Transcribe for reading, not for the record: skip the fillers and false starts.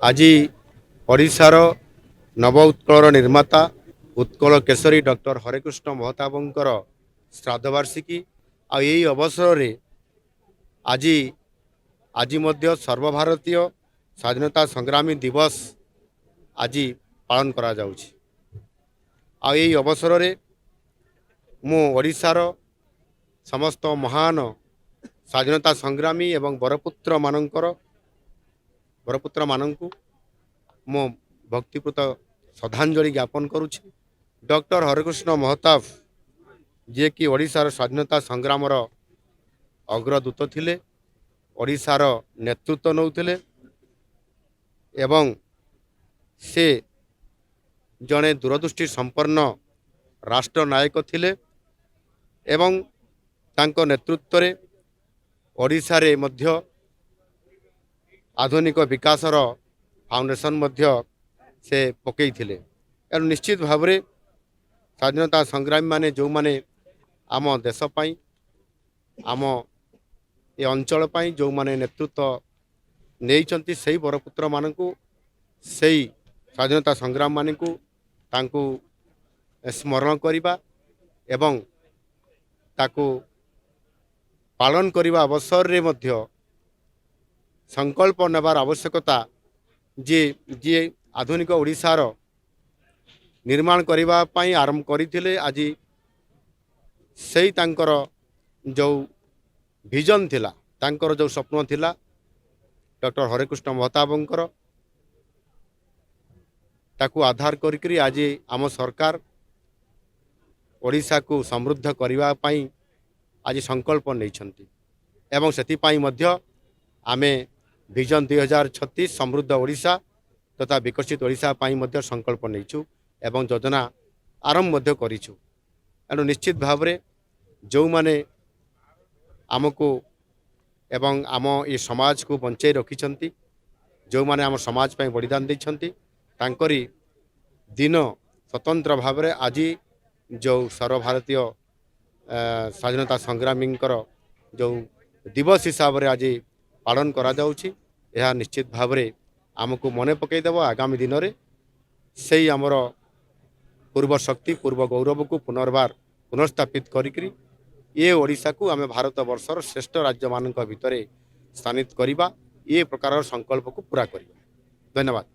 आज ओडिशार नव उत्कलर निर्माता उत्कल केशरी डॉक्टर हरेकृष्ण महताबंकर श्राद्धवार्षिकी आई अवसर रे आज आज मध्य सर्वभारतीय स्वाधीनता संग्रामी दिवस आज पालन करा जाउछि। आई अवसर रे मु ओडिशार समस्त महान स्वाधीनता संग्रामी एवं बरपुत्र मानंकु मो भक्तिपूत श्रद्धांजलि ज्ञापन करुछि। डॉक्टर हरेकृष्ण महताब जे कि ओडिशार स्वाधीनता संग्रामर अग्रदूत थिले, ओडिशार नेतृत्व नौथिले एवं से जड़े दूरदृष्टि संपन्न राष्ट्र नायक थिले एवं तांको नेतृत्व रे ओडिशा रे मध्य आधुनिक विकासर फाउंडेशन मध्य से पकई थिले। एवं निश्चित भाव में स्वाधीनता संग्रामी माने जो माने आम देश पाई आम ए अंचल पाई जो माने नेतृत्व नहीं से बरपुत्र मानकु से स्वाधीनता संग्राम मानकु तांकु स्मरण करिबा एवं ताकु पालन करिबा अवसर रे मध्य संकल्प नेबार आवश्यकता जे जे आधुनिक ओडिशार निर्माण करिबा पाई आरंभ करथिले। आज सेई तांकर जो विजन थिला, तांकर जो स्वप्न थिला डॉक्टर हरेकृष्ण महताबंकर ताकू आधार करी आज आम सरकार ओडिशा को समृद्ध करिबा पाई आज संकल्प नैछंती एवं सेति पाई मध्य आमे विजन 2036 समृद्ध ओडिशा तथा विकसित ओडिशा पाई मध्य संकल्प नैछु एवं योजना आरंभ मध्य करिछु। एणु निश्चित भाव में जो माने आमको एवं आम ये समाज को बंचाई रखिछंती, जो माने आम समाज पाई बलिदान दैछंती, तांकरी दिन स्वतंत्र भाव में आज जो सर्वभारतीय स्वाधीनता संग्रामी जो दिवस हिसाब से आज पालन करा जाउछि। यह निश्चित भाव में आमको मने पकईदेव आगामी दिन में से आमर पूर्व शक्ति पूर्व गौरव को पुनर्बार पुनर्स्थापित करी ये ओडिशा को आम भारत वर्षर श्रेष्ठ राज्य मान भितर स्थानित करवा ये प्रकार संकल्प को पूरा करवा। धन्यवाद।